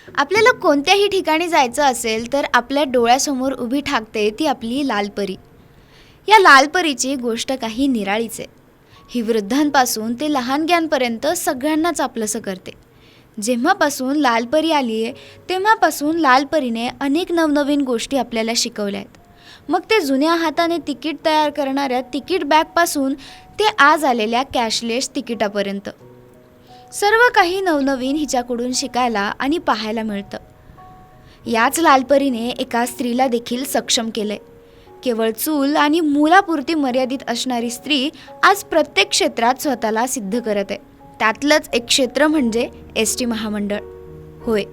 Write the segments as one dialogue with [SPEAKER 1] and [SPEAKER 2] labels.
[SPEAKER 1] आपल्याला कोणत्याही ठिकाणी जायचं असेल तर आपल्या डोळ्यासमोर उभी ठाकते ती आपली लालपरी. या लालपरीची गोष्ट काही निराळीच आहे. ही वृद्धांपासून ते लहानग्यांपर्यंत सगळ्यांनाच आपलंसं करते. जेव्हापासून लालपरी आली आहे तेव्हापासून लालपरीने अनेक नवनवीन गोष्टी आपल्याला शिकवल्या आहेत. मग ते जुन्या हाताने तिकीट तयार करणाऱ्या तिकीट बॅगपासून ते आज आलेल्या कॅशलेस तिकिटापर्यंत सर्व काही नवनवीन हिच्याकडून शिकायला आणि पाहायला मिळतं. याच लालपरीने एका स्त्रीला देखील सक्षम केलंय. केवळ चूल आणि मुलापुरती मर्यादित असणारी स्त्री आज प्रत्येक क्षेत्रात स्वतःला सिद्ध करत आहे. त्यातलंच एक क्षेत्र म्हणजे एस टी महामंडळ. होय,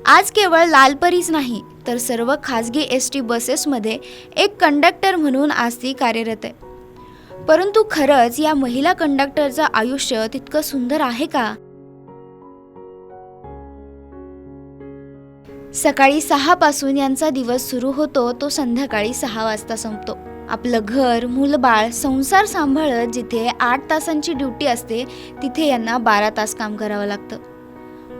[SPEAKER 1] आज केवळ लालपरीच नाही तर सर्व खाजगी एस टी बसेसमध्ये एक कंडक्टर म्हणून आज ती कार्यरत आहे. परंतु खरंच या महिला कंडक्टरचं आयुष्य तितकं सुंदर आहे का? सकाळी 6 पासून यांचा दिवस सुरू होतो तो संध्याकाळी 6 वाजता संपतो. आपलं घर, मूलबाळ, संसार सांभाळत जिथे 8 तासांची ड्युटी असते तिथे यांना 12 तास काम करावं लागतं.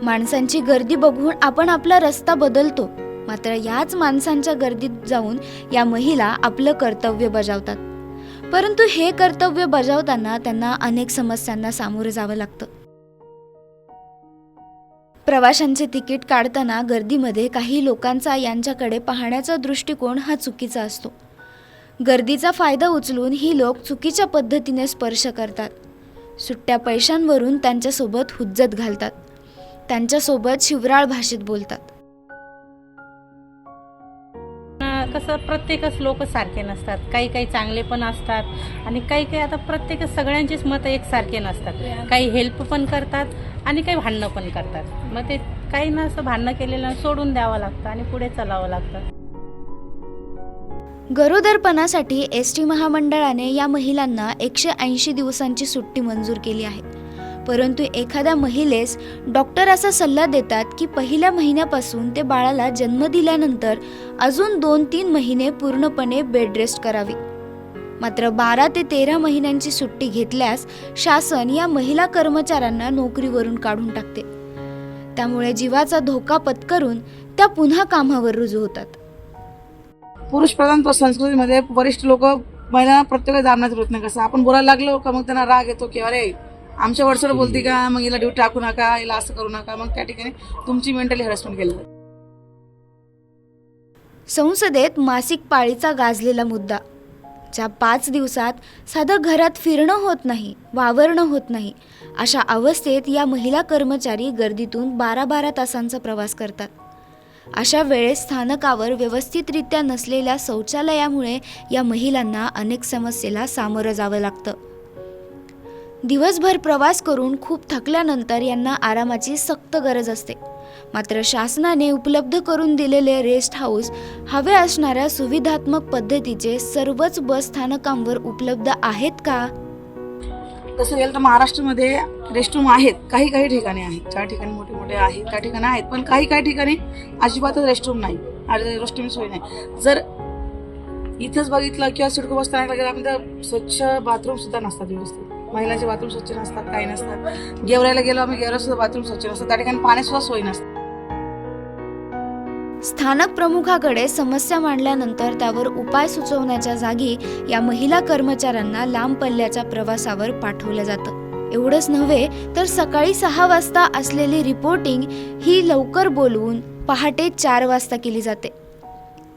[SPEAKER 1] माणसांची गर्दी बघून आपण आपला रस्ता बदलतो, मात्र याच माणसांच्या गर्दीत जाऊन या महिला आपलं कर्तव्य बजावतात. परंतु हे कर्तव्य बजावताना त्यांना अनेक समस्यांना सामोरं जावं लागतं. प्रवाशांचे तिकीट काढताना गर्दीमध्ये काही लोकांचा यांच्याकडे पाहण्याचा दृष्टिकोन हा चुकीचा असतो. गर्दीचा फायदा उचलून ही लोक चुकीच्या पद्धतीने स्पर्श करतात. सुट्ट्या पैशांवरून त्यांच्यासोबत हुज्जत घालतात. त्यांच्यासोबत शिवराळ भाषेत बोलतात.
[SPEAKER 2] कसं प्रत्येकच लोक सारखे नसतात. काही काही चांगले पण असतात आणि काही काही आता प्रत्येकच सगळ्यांचीच मतं एकसारखे नसतात. काही हेल्प पण करतात आणि काही भांडणं पण करतात. मग ते काही ना असं भांडणं केलेलं सोडून द्यावं लागतं आणि पुढे चालावं लागतं.
[SPEAKER 1] गरोदरपणासाठी एस टी महामंडळाने या महिलांना 180 दिवसांची सुट्टी मंजूर केली आहे. परंतु एखाद्या महिलेस डॉक्टर असा सल्ला देतात की पहिल्या महिन्यापासून ते बाळाला जन्म दिल्यानंतर अजून 2-3 महिने पूर्णपणे बेड रेस्ट करावी. मात्र 12 ते 13 महिन्यांची सुट्टी घेतल्यास शासन या महिला कर्मचाऱ्यांना नोकरीवरून काढून टाकते. त्यामुळे जीवाचा धोका पत्करून त्या पुन्हा कामावर रुजू होतात.
[SPEAKER 3] पुरुष प्रधान संस्कृतीमध्ये वरिष्ठ लोक महिलांना प्रत्येक जाणण्याचा प्रयत्न करतात. आपण बोलायला लागलो का मग त्यांना राग येतो की अरे आमच्या वरसर बोलती का, मग हिला ड्युटी टाकू नका, हिला असं करू नका. मग त्या ठिकाणी तुमची मेंटली हॅरसमेंट केली जाते.
[SPEAKER 1] संसदेत मासिक पाळीचा गाजलेला मुद्दा. ज्या 5 दिवसात साधं घरात फिरणं होत नाही, वावरणं होत नाही, अशा अवस्थेत या महिला कर्मचारी गर्दीतून 12-12 तासांचा प्रवास करतात. अशा वेळेस स्थानकावर व्यवस्थितरित्या नसलेल्या शौचालयामुळे या महिलांना अनेक समस्येला सामोरं जावं लागतं. दिवसभर प्रवास करून खूप थकल्यानंतर यांना आरामाची सक्त गरज असते. मात्र शासनाने उपलब्ध करून दिलेले रेस्ट हाऊस हवे असणाऱ्या सुविधात्मक पद्धतीचे सर्वच बस स्थानकांवर उपलब्ध आहेत का?
[SPEAKER 3] तसं गेलं तर महाराष्ट्रामध्ये रेस्टरूम आहेत, काही काही ठिकाणी आहेत. ज्या ठिकाणी मोठे मोठे आहेत त्या ठिकाणी आहेत, पण काही काही ठिकाणी अजिबातच रेस्टरूम नाही, रेस्टरूम सोय नाही. जर इथंच बघितलं किंवा सिडको बस स्थानकाला गेलं आपण तर स्वच्छ बाथरूम सुद्धा नसतात व्यवस्थित. महिलांचे बाथरूम स्वच्छ नसतात, काही नसतात. गेवरायला गेलो आम्ही, गेवरा सुद्धा बाथरूम स्वच्छ नसतात. त्या ठिकाणी पाण्यासुद्धा सोय नसते.
[SPEAKER 1] स्थानक प्रमुखाकडे समस्या मांडल्यानंतर त्यावर उपाय सुचवण्याच्या जागी या महिला कर्मचाऱ्यांना लांब पल्ल्याच्या प्रवासावर पाठवलं जातं. एवढंच नव्हे तर सकाळी 6 वाजता असलेली रिपोर्टिंग ही लवकर बोलवून पहाटे 4 वाजता केली जाते.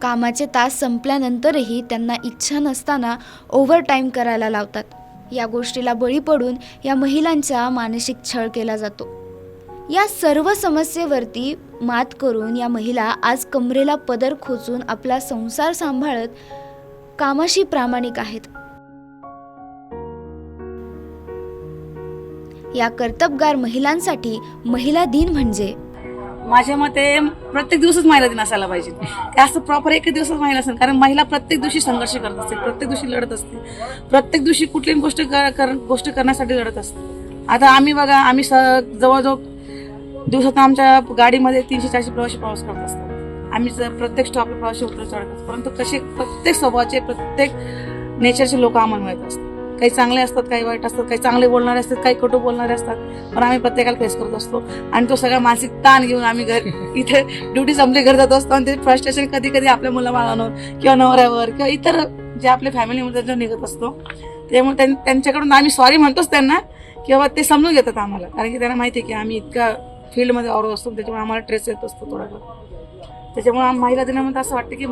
[SPEAKER 1] कामाचे तास संपल्यानंतरही त्यांना इच्छा नसताना ओव्हरटाईम करायला लावतात. या गोष्टीला बळी पडून या महिलांचा मानसिक छळ केला जातो. या सर्व समस्येवरती मात करून या महिला आज कमरेला पदर खोचून आपला संसार सांभाळत कामाशी प्रामाणिक आहेत. या कर्तबगार महिलांसाठी महिला दिन म्हणजे
[SPEAKER 3] माझ्या मते प्रत्येक दिवसच महिला दिन असायला पाहिजे. असं प्रॉपर एक दिवसच महिला असेल, कारण महिला प्रत्येक दिवशी संघर्ष करत असते, प्रत्येक दिवशी लढत असते, प्रत्येक दिवशी कुठलीही गोष्ट करण्यासाठी लढत असते. आता आम्ही बघा, आम्ही जवळजवळ दिवसात आमच्या गाडीमध्ये 300-400 प्रवासी प्रवास करत असतात. आम्ही प्रत्येक स्टॉपला प्रवासी उतर चढत असतो. परंतु कसे प्रत्येक स्वभावाचे, प्रत्येक नेचरचे लोक आम्हाला मिळत असतात. काही चांगले असतात, काही वाईट असतात, काही चांगले बोलणारे असतात, काही खोटं बोलणारे असतात, पण आम्ही प्रत्येकाला फेस करत असतो. आणि तो सगळा मानसिक ताण घेऊन आम्ही इथे ड्युटी संपली घरी जात असतो. आणि ते फ्रस्ट्रेशन कधी कधी आपल्या मुलाबाळांवर किंवा नवऱ्यावर किंवा इतर जे आपल्या फॅमिलीमध्ये जो निघत असतो, त्यामुळे त्यांच्याकडून आम्ही सॉरी म्हणतोच त्यांना, किंवा ते समजून घेतात आम्हाला, कारण की त्यांना माहिती आहे की आम्ही इतका फील्डमध्ये आवडत असतो, त्याच्यामुळे आम्हाला ट्रेस येत असतो थोडाफार. त्याच्यामुळे महिला दिनामध्ये असं वाटतं की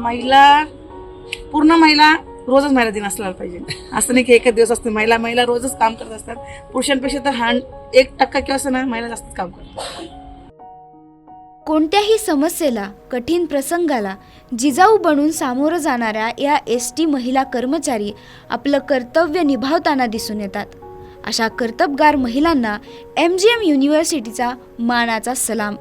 [SPEAKER 3] पूर्ण महिला रोजच महिला दिन असला पाहिजे. असं नाही की एकच दिवस असतो. महिला रोजच काम करत असतात. पुरुषांपेक्षा तर 1% किंवा असं ना, महिला जास्त काम करतात.
[SPEAKER 1] कोणत्याही समस्येला, कठीण प्रसंगाला जिजाऊ बनून सामोरं जाणाऱ्या या ST महिला कर्मचारी आपलं कर्तव्य निभावताना दिसून येतात. अशा कर्तबगार महिलांना MGM युनिव्हर्सिटीचा मानाचा सलाम.